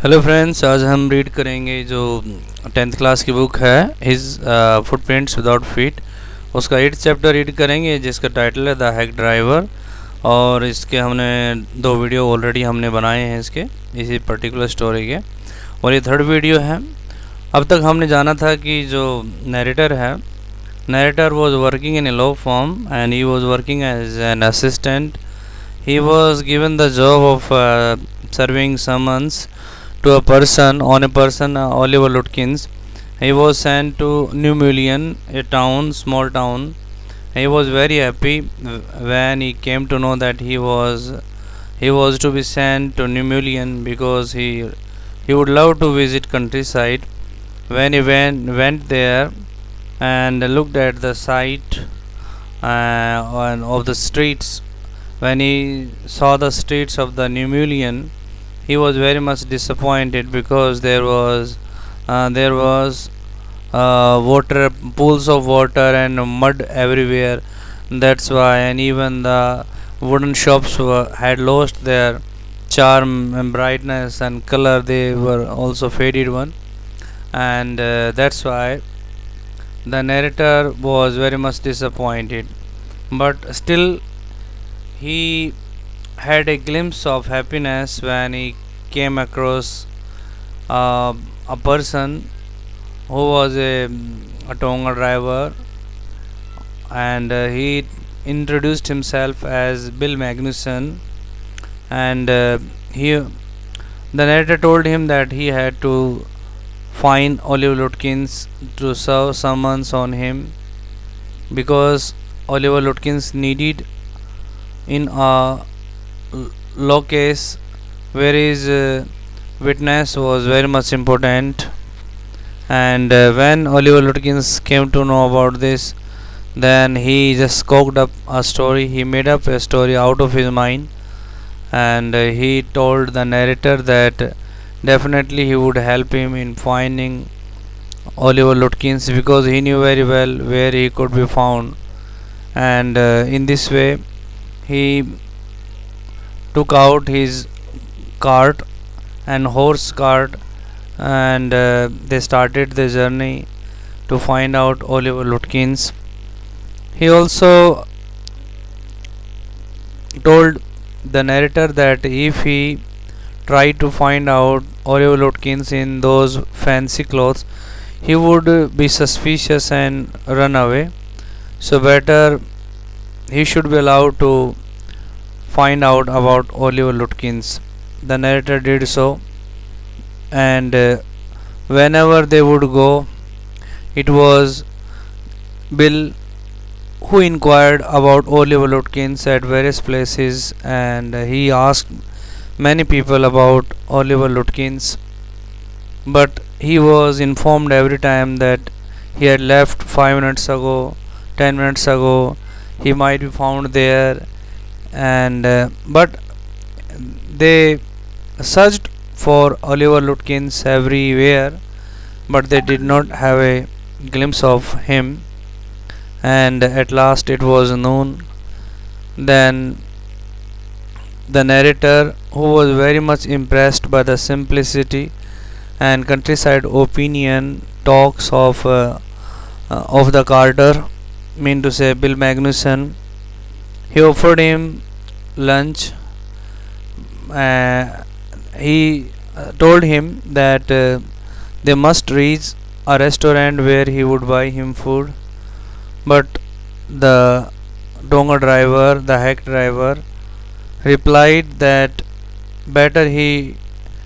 Hello friends, आज हम read करेंगे जो 10th क्लास की बुक है हिज फुटप्रिंट्स विदाउट फीट। उसका 8th चैप्टर रीड करेंगे जिसका टाइटल है द हैक ड्राइवर। और इसके हमने 2 वीडियो ऑलरेडी हमने बनाए हैं इसके इसी पर्टिकुलर स्टोरी के, और ये 3rd वीडियो है। अब तक हमने जाना था कि जो narrator was working in a law firm and he was working as an assistant. He was given the job of serving summons to a person, Oliver Lutkins. He was sent to New Mullion, a small town. He was very happy when he came to know that he was to be sent to New Mullion because he would love to visit countryside. When he went there and looked at the sight of the streets. When he saw the streets of the New Mullion, he was very much disappointed because there was water, pools of water and mud everywhere. That's why, and even the wooden shops had lost their charm and brightness and color. They were also faded one, and that's why the narrator was very much disappointed. But still, he had a glimpse of happiness when he came across a person who was a Tonga driver, and he introduced himself as Bill Magnuson. And the narrator told him that he had to find Oliver Lutkins to serve summons on him because Oliver Lutkins needed in a law case where his witness was very much important. And when Oliver Lutkins came to know about this, then he just cooked up a story. He made up a story out of his mind, and he told the narrator that definitely he would help him in finding Oliver Lutkins because he knew very well where he could be found. And in this way, he took out his cart and horse cart, and they started the journey to find out Oliver Lutkins. He also told the narrator that if he tried to find out Oliver Lutkins in those fancy clothes, he would be suspicious and run away. So better he should be allowed to find out about Oliver Lutkins. The narrator did so, and whenever they would go, it was Bill who inquired about Oliver Lutkins at various places, and he asked many people about Oliver Lutkins, but he was informed every time that he had left 5 minutes ago, 10 minutes ago. He might be found there, and but they searched for Oliver Lutkins everywhere, but they did not have a glimpse of him. And at last it was noon. Then the narrator, who was very much impressed by the simplicity and countryside opinion talks of the carter, mean to say Bill Magnuson, he offered him lunch. He told him that they must reach a restaurant where he would buy him food. But the Tonga driver, the hack driver, replied that better he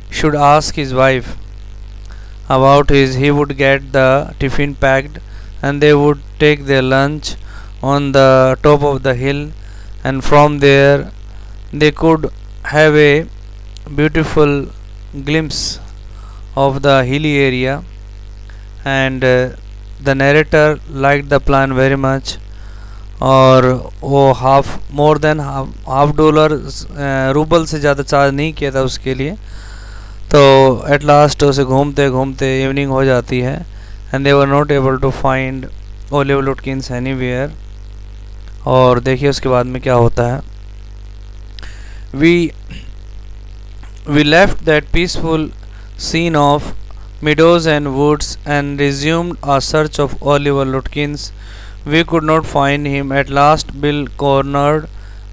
should ask his wife about he would get the tiffin packed, and they would take their lunch on the top of the hill, and from there they could have a beautiful glimpse of the hilly area. And the narrator liked the plan very much, और वो more than half dollar rouble से ज़्यादा charge नहीं किया था उसके लिए. तो एट लास्ट उसे घूमते घूमते इवनिंग हो जाती है, and they were not able to find Oliver Lutkins anywhere. और देखिए उसके बाद में क्या होता है. We left that peaceful scene of meadows and woods and resumed a search of Oliver Lutkins. We could not find him. At last, Bill cornered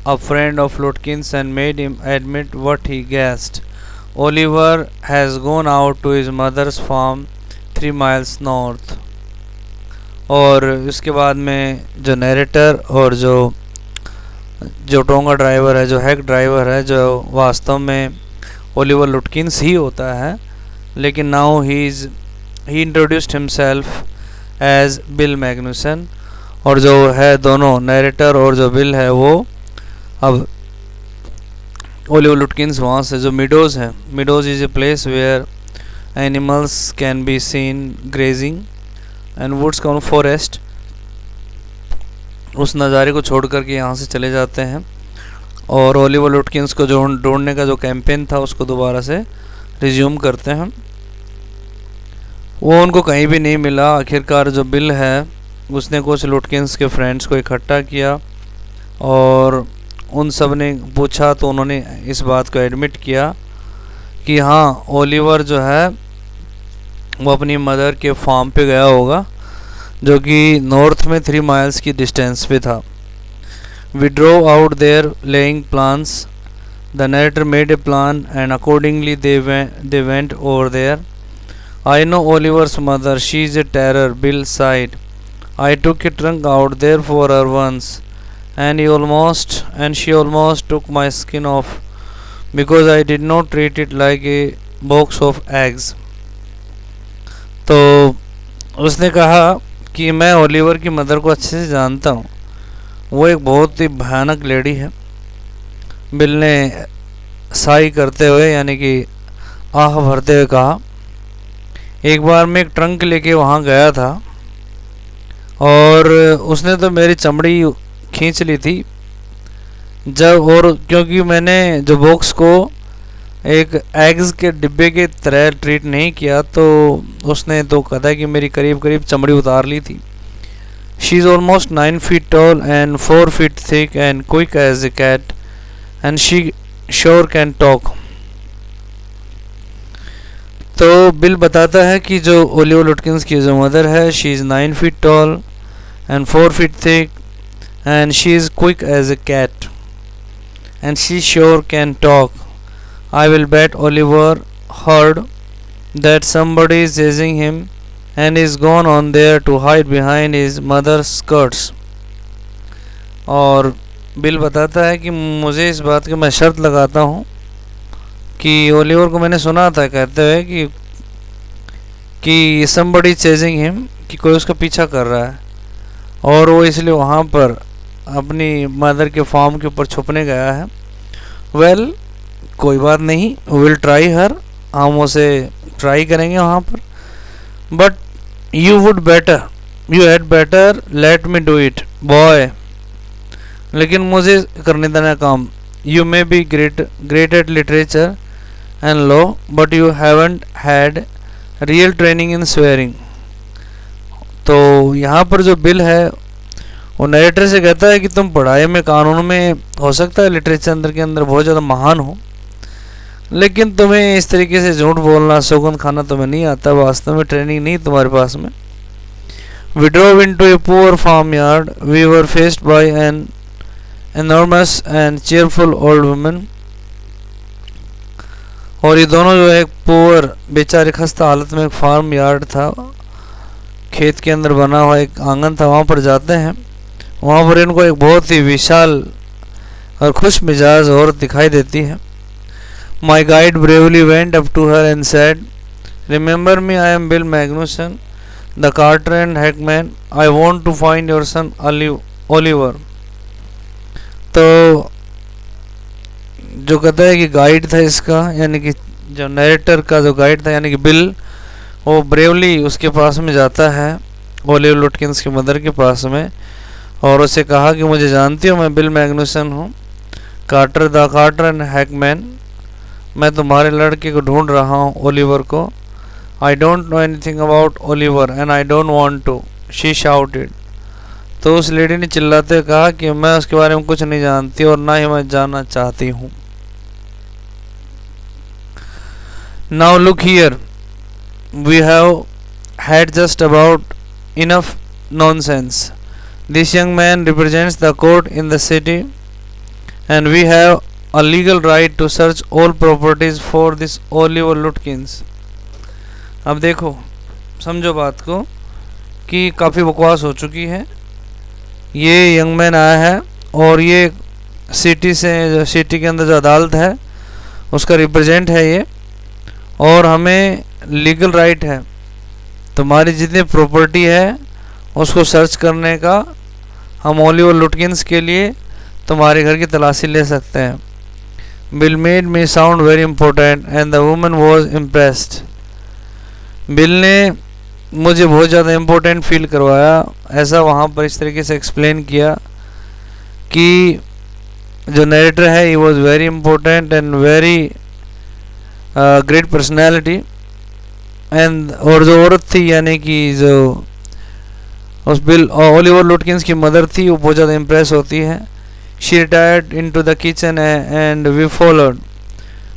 a friend of Lutkins and made him admit what he guessed. Oliver has gone out to his mother's farm 3 miles north. और उसके बाद में जो narrator और जो जो tonga driver है, जो हेक ड्राइवर है, जो वास्तव में ओलिवर लुटकिंस ही होता है, लेकिन now he introduced himself as Bill Magnusson. और जो है दोनों नरेटर और जो बिल है वो अब ओलिवर लुटकिंस वहाँ से जो मिडोज़ है, meadows is a place where animals can be seen grazing and woods का फॉरेस्ट, उस नज़ारे को छोड़ कर के यहाँ से चले जाते हैं। और ओलिवर लुटकिंस को जो ढूंढने का जो कैंपेन था उसको दोबारा से रिज्यूम करते हैं। वो उनको कहीं भी नहीं मिला। आखिरकार जो बिल है उसने कुछ लुटकिंस के फ्रेंड्स को इकट्ठा किया और उन सब ने पूछा तो उन्होंने इस बात को एडमिट किया कि हाँ, ओलिवर जो है वो अपनी मदर के फार्म पे गया होगा, जो कि नॉर्थ में 3 miles की डिस्टेंस पे था। We drove out there laying plans. The narrator made a plan and accordingly they went over there. I know Oliver's mother. She is a terror, Bill sighed. I took a trunk out there for her once and she almost took my skin off because I did not treat it like a box of eggs. तो उसने कहा कि मैं Oliver की mother को अच्छे से जानता हूँ, वो एक बहुत ही भयानक लेडी है। बिल ने साई करते हुए यानी कि आह भरते हुए कहा, एक बार मैं एक ट्रंक लेके वहाँ गया था और उसने तो मेरी चमड़ी खींच ली थी जब, और क्योंकि मैंने जो बॉक्स को एक एग्स के डिब्बे के तरह ट्रीट नहीं किया तो उसने तो कहा कि मेरी करीब करीब चमड़ी उतार ली थी। She is almost 9 feet tall and 4 feet thick and quick as a cat and she sure can talk. तो बिल बताता है कि जो ओलिवर लुटकिंस की जो मदर है, she is 9 feet tall and 4 feet thick and she is quick as a cat and she sure can talk. I will bet Oliver heard that somebody is chasing him and is gone on there to hide behind his mother's skirts. और bill बताता है कि मुझे इस बात की मैं शर्त लगाता हूँ कि ओलिवर को मैंने सुना था कहते हुए कि somebody chasing him, कि कोई उसका पीछा कर रहा है और वो इसलिए वहाँ पर अपनी मदर के फार्म के ऊपर छुपने गया है। वेल कोई बात नहीं, विल ट्राई हर, हम उसे ट्राई करेंगे वहाँ पर, but you had better let me do it boy, लेकिन मुझे करने देना काम। You may be great at literature and law but you haven't had real training in swearing. तो यहाँ पर जो बिल है वो नरेटर से कहता है कि तुम पढ़ाई में, कानून में हो सकता है लिटरेचर के अंदर बहुत ज़्यादा महान हो, लेकिन तुम्हें इस तरीके से झूठ बोलना, सौगंध खाना तुम्हें नहीं आता, वास्तव में ट्रेनिंग नहीं तुम्हारे पास में। We drove into a poor farmyard. We were faced by an enormous and cheerful old woman. और ये दोनों जो एक पुअर बेचारे खस्ता हालत में एक फार्म यार्ड था, खेत के अंदर बना हुआ एक आंगन था, वहाँ पर जाते हैं। वहाँ पर इनको एक बहुत ही विशाल और खुश मिजाज औरत दिखाई देती है। My guide bravely went up to her and said, "Remember me, I am Bill Magnuson, the carter and hackman. I want to find your son Oliver." तो जो कहता है कि गाइड था इसका, यानी कि जो नरेटर का जो गाइड था यानी कि बिल, वो ब्रेवली उसके पास में जाता है, ओलिवर लुटकिंस की मदर के पास में, और उसे कहा कि मुझे जानती हो, मैं बिल मैग्नुसन हूँ, कार्टर एंड हैकमैन। मैं तुम्हारे लड़के को ढूंढ रहा हूँ, ओलिवर को। I don't know anything about Oliver and I don't want to, she shouted. तो उस लेडी ने चिल्लाते कहा कि मैं उसके बारे में कुछ नहीं जानती और ना ही मैं जानना चाहती हूँ। Now look here, we have had just about enough nonsense. This young man represents the court in the city, and we have a legal right to search all properties for this Oliver Lutkins. अब देखो, समझो बात को कि काफ़ी बकवास हो चुकी है। ये यंग मैन आया है और ये सिटी से, जो सिटी के अंदर जो अदालत है उसका रिप्रेजेंट है ये, और हमें लीगल राइट है तुम्हारी जितनी प्रॉपर्टी है उसको सर्च करने का। हम ओलिवर लुटकिंस के लिए तुम्हारे घर की तलाशी ले सकते हैं। Bill made me sound very important and the woman was impressed. Bill ने मुझे बहुत ज़्यादा इम्पोर्टेंट फील करवाया। ऐसा वहाँ पर इस तरीके से एक्सप्लेन किया कि जो नरेटर है he was very important and very great personality, and और जो औरत थी यानी कि जो उस बिल ओलिवर लुटकिंस की मदर थी वो बहुत ज़्यादा इम्प्रेस होती है। She retired into the kitchen and we followed.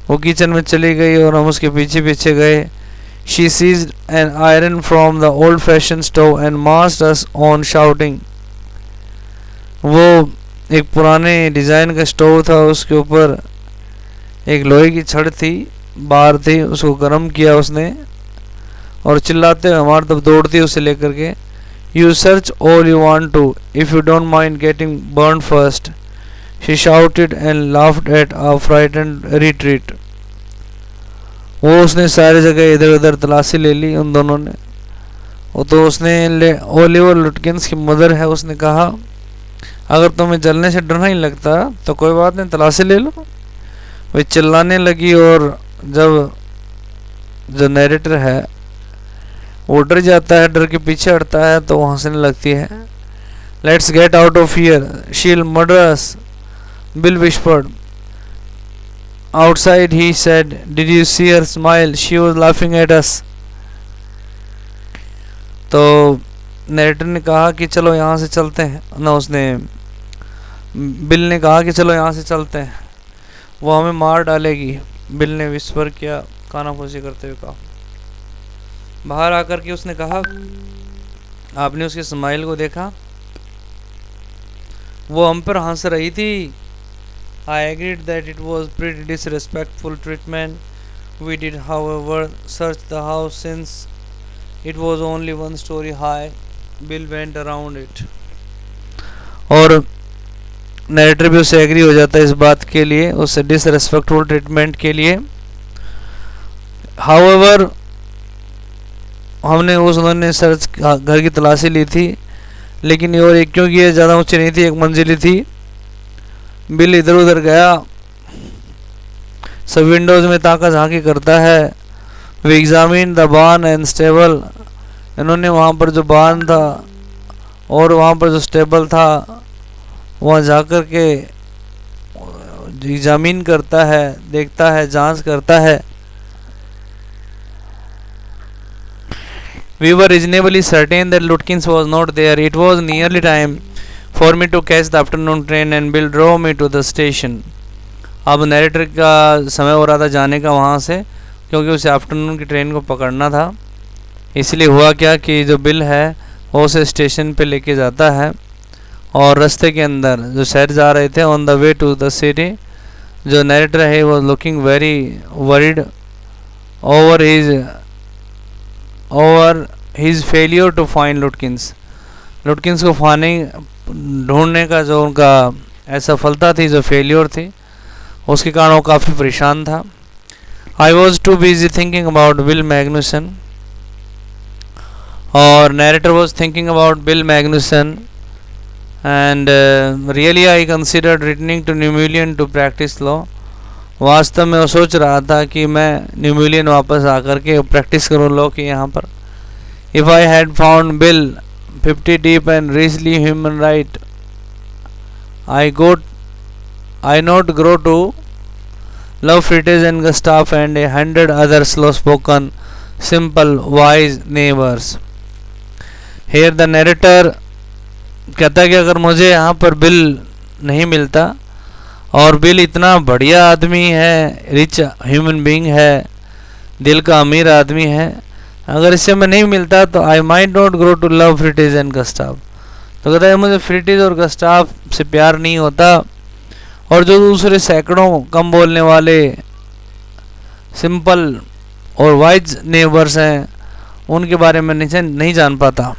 वो किचन में चली गई और हम उसके पीछे पीछे गए। She seized an iron from the old fashion stove and marched us on shouting. वो एक पुराने डिज़ाइन का स्टोव था, उसके ऊपर एक लोहे की छड़ थी, बार थी, उसको गर्म किया उसने और चिल्लाते हुए हमारी तरफ दौड़ती उसे लेकर के। You search all you want to, if you don't mind getting burned first, she shouted and laughed at our frightened retreat. वो उसने सारी जगह इधर उधर तलाशी ले ली उन दोनों ने। वो तो उसने ओलिवर लुटकिंस की मदर है, उसने कहा अगर तुम्हें जलने से डर नहीं लगता तो कोई बात नहीं, तलाशी ले लो। वे चिल्लाने लगी और जब जो नरेटर है वो डर जाता है, डर के पीछे हटता है तो वो हंसने लगती है। Let's get out of here, she'll murder us, Bill whispered. Outside he said, did you see her smile, she was laughing at us. तो नरेटर ने कहा कि चलो यहाँ से चलते हैं ना, उसने बिल ने कहा कि चलो यहाँ से चलते हैं, वो हमें मार डालेगी। बिल ने विस्पर किया, कानाफूसी करते हुए कहा। बाहर आकर के उसने कहा, आपने उसके स्माइल को देखा, वो हम पर हंस रही थी। I agreed that it was pretty disrespectful treatment. We did, however, search the house since it was only one story high. Bill went around it. और नरेटर भी उससे एग्री हो जाता है इस बात के लिए, उससे डिसरेस्पेक्टफुल ट्रीटमेंट के लिए। However, हमने उन्होंने सर्च घर की तलाशी ली थी, लेकिन ये और एक क्योंकि ये ज़्यादा ऊंची नहीं थी, एक मंजिली थी। बिल इधर उधर गया, सब विंडोज़ में ताका झांकी करता है। We examine the barn and stable. इन्होंने वहाँ पर जो बार्न था और वहाँ पर जो स्टेबल था वहाँ जा कर के एग्जामिन करता है, देखता है, जांच करता है। We were reasonably certain that Lutkins was not there. It was nearly time for me to catch the afternoon train and Bill drove me to the station. अब नरेटर का समय हो रहा था जाने का वहाँ से, क्योंकि उसे आफ्टरनून की ट्रेन को पकड़ना था। इसलिए हुआ क्या कि जो बिल है वो उसे स्टेशन पे लेके जाता है और रास्ते के अंदर जो शहर जा रहे थे, on the way to the city, जो नरेटर है वो looking very worried over his failure to find Lutkins. Lutkins को ढूंढने का जो उनका असफलता थी, जो फेलियर थी, उसके कारण वो काफ़ी परेशान था। I was too busy thinking about Bill Magnusson, और narrator was thinking about Bill Magnusson and really I considered returning to new million to practice law. वास्तव में वो सोच रहा था कि मैं न्यू मिलियन वापस आकर के प्रैक्टिस करूँ लॉ की यहाँ पर। If I had found bill 50 deep and richly human right, I not grow to love Frites and Gustav and 100 other slow-spoken, simple, wise neighbors. Here the narrator कहता है कि अगर मुझे यहाँ पर बिल नहीं मिलता, और बिल इतना बढ़िया आदमी है, रिच ह्यूमन बीइंग है, दिल का अमीर आदमी है, अगर इससे मैं नहीं मिलता तो I might not grow to love Fritz and Gustav. तो कहता है मुझे फ्रिटिज और गस्टाव से प्यार नहीं होता, और जो दूसरे सैकड़ों कम बोलने वाले सिंपल और वाइज नेबर्स हैं उनके बारे में नहीं जान पाता।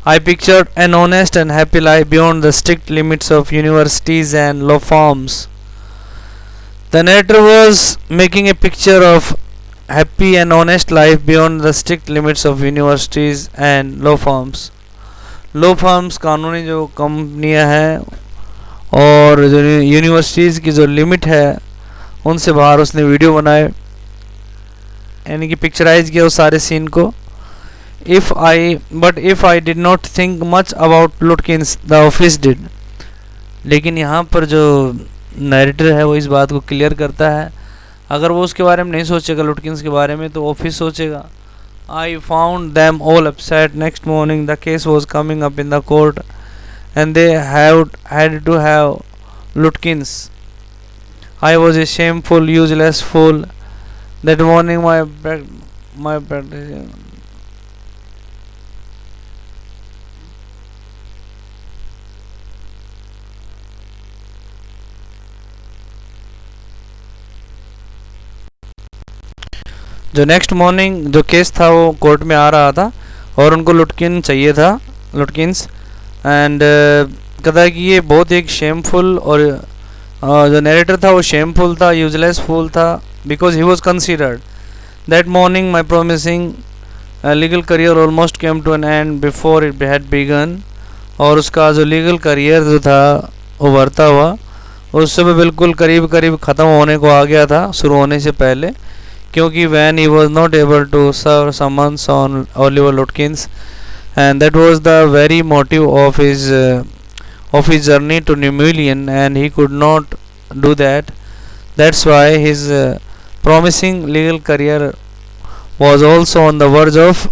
I pictured an honest and happy life beyond the strict limits of universities and law firms. The narrator was making a picture of happy and honest life beyond the strict limits of universities and law firms. Law firms कानूनी जो कंपनियां हैं और जो universities की जो limit है उनसे बाहर उसने वीडियो बनाए, यानी कि पिक्चराइज किया उस सारे सीन को। If I did not think much about Lutkins, the office did. लेकिन यहाँ पर जो नरेटर है वो इस बात को क्लियर करता है, अगर वो उसके बारे में नहीं सोचेगा लुटकिंस के बारे में तो ऑफिस सोचेगा। I found them all upset next morning. The case was coming up in the court and they had to have Lutkins. I was a shameful, useless fool. That morning my जो next morning जो case था वो court में आ रहा था और उनको लुटकिन चाहिए था, लुटकिन्स। एंड कहता है कि ये बहुत एक शेमफुल, और जो नरेटर था वो शेमफुल था, यूजलेस फूल था, because he was considered that morning my promising legal career almost came to an end before it had begun. और उसका जो लीगल करियर जो था उभरता हुआ उस समय बिल्कुल करीब करीब ख़त्म होने को आ गया था, शुरू होने से पहले, क्योंकि when he was not able to serve summons on Oliver Lutkins, and that was the very motive of his journey to Nemulian, and he could not do that. That's why his promising legal career was also on the verge of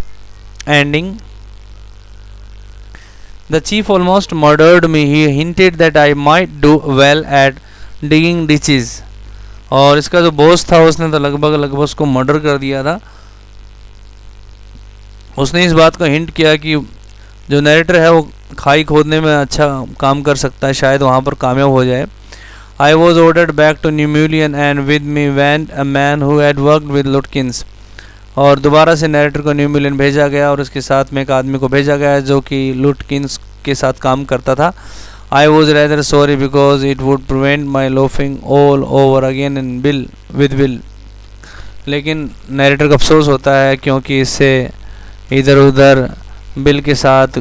ending. The chief almost murdered me. He hinted that I might do well at digging ditches. और इसका जो boss था उसने तो लगभग उसको murder कर दिया था। उसने इस बात का हिंट किया कि जो नरेटर है वो खाई खोदने में अच्छा काम कर सकता है, शायद वहाँ पर कामयाब हो जाए। I was ordered back to Newmullion and with me went a man who had worked with Lutkins. और दोबारा से नरेटर को न्यूम्यूलियन भेजा गया और उसके साथ में एक आदमी को भेजा गया जो कि लुटकिंस के साथ काम करता था। I was rather sorry because it would prevent my loafing all over again with Bill. लेकिन नरेटर को अफसोस होता है क्योंकि इससे इधर उधर बिल के साथ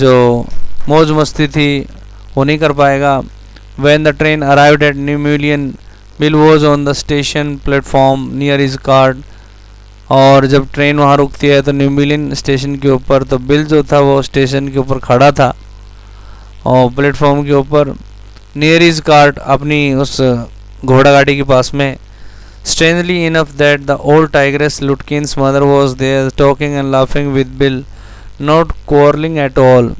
जो मौज मस्ती थी वो नहीं कर पाएगा। When the train arrived at Nemulian, Bill was on the station platform near his cart. और जब ट्रेन वहाँ रुकती है तो न्यूमिलियन स्टेशन के ऊपर, तो बिल जो था वो स्टेशन के ऊपर खड़ा था और प्लेटफॉर्म के ऊपर नियर इज कार्ट, अपनी उस घोड़ा गाड़ी के पास में। Strangely enough that the old tigress Lutkins mother was there talking and laughing with Bill, not quarrelling at all.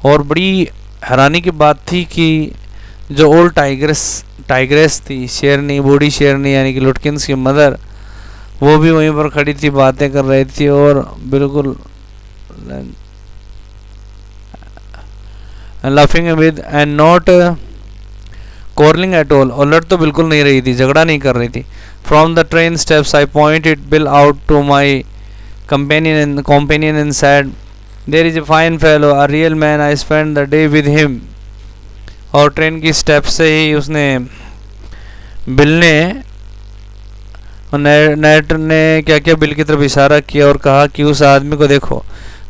और बड़ी हैरानी की बात थी कि जो ओल्ड टाइग्रेस थी, शेरनी, बूढ़ी शेरनी यानी कि लुटकिंस की मदर, वो भी वहीं पर खड़ी थी, बातें कर रही थी और बिल्कुल laughing with and not curling at all. और लड़ तो बिल्कुल नहीं रही थी, झगड़ा नहीं कर रही थी। From the train steps I pointed Bill out to my companion and said, there is a fine fellow, a real man, I spent the day with him. और ट्रेन की स्टेप से ही उसने बिल ने नरेटर ने क्या क्या bill की तरफ इशारा किया और कहा कि उस आदमी को देखो,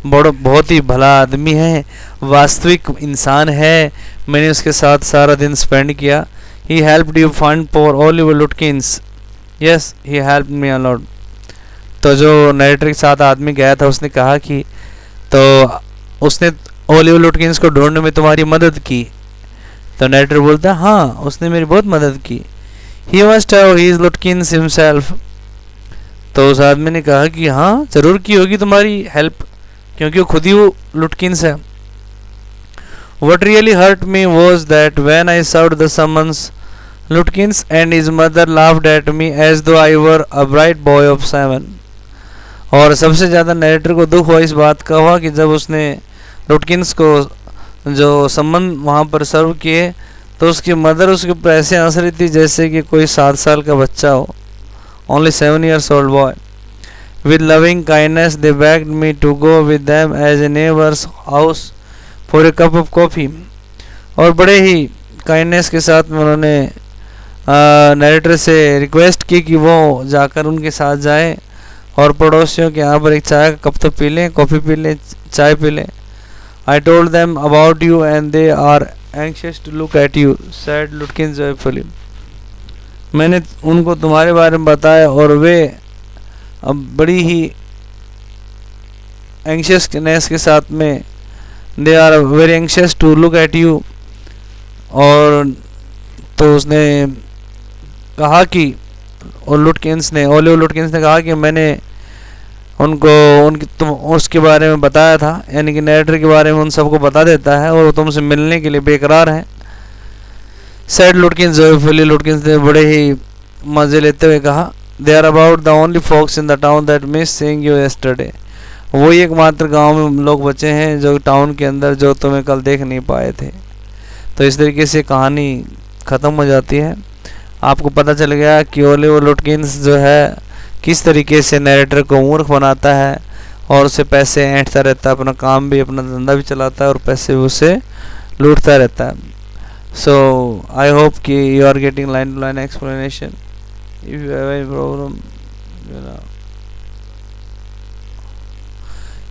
बहुत ही भला आदमी है, वास्तविक इंसान है, मैंने उसके साथ सारा दिन स्पेंड किया। He helped you find poor Oliver Lutkins. Yes, he helped me a lot. तो जो नरेटर के साथ आदमी गया था उसने कहा कि तो उसने ओलिवर लुटकिंस को ढूंढने में तुम्हारी मदद की। तो नरेटर बोलता हाँ, उसने मेरी बहुत मदद की। He must have he's Lutkins himself. तो उस आदमी ने कहा कि हाँ, ज़रूर की होगी तुम्हारी हेल्प, क्योंकि वो खुद ही वो लुटकिंस है। What really hurt me was that when I served the summons, Lutkins and his mother laughed at me as though I were a bright boy of 7. और सबसे ज़्यादा नरेटर को दुख हुआ इस बात का हुआ कि जब उसने लुटकिंस को जो संबंध वहाँ पर सर्व किए तो उसकी मदर उसके ऊपर ऐसे हंस रही थी जैसे कि कोई 7 साल का बच्चा हो. Only 7 years old boy. With loving kindness they begged me to go with them as a neighbor's house for a cup of coffee. और बड़े ही काइंडनेस के साथ में उन्होंने नरेटर से रिक्वेस्ट की कि वो जाकर उनके साथ जाए और पड़ोसियों के यहाँ पर एक चाय का कप तो पी लें, कॉफ़ी पी लें, चाय पी लें. I told them about you and they are anxious to look at you, said Lutkins joyfully. मैंने उनको तुम्हारे बारे में बताया और वे अब बड़ी ही एंशियसनेस के साथ में they are very anxious to look at you. और तो उसने कहा कि ओलिव लुटकिंस ने कहा कि मैंने उनको तुम उसके बारे में बताया था, यानी कि नरेटर के बारे में उन सबको बता देता है और वो तुमसे मिलने के लिए बेकरार हैं. सैड लुटकिंस जोयफुली. लुटकिंस ने बड़े ही मज़े लेते हुए कहा they are about the only folks in the town that miss seeing you yesterday. वही एकमात्र गांव में लोग बचे हैं जो टाउन के अंदर जो तुम्हें कल देख नहीं पाए थे. तो इस तरीके से कहानी ख़त्म हो जाती है. आपको पता चल गया कि ओलिव लुटकिंस जो है किस तरीके से नरेटर को मूर्ख बनाता है और उसे पैसे ऐंठता रहता है, अपना काम भी अपना धंधा भी चलाता है और पैसे भी उसे लूटता रहता है. सो आई होप कि you are getting line to line explanation. If you have any problem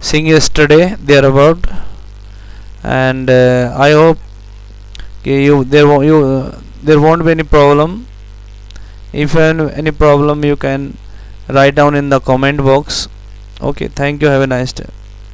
seeing yesterday there about, and I hope there won't be any problem. If you have any problem you can write down in the comment box. Okay, thank you, have a nice day.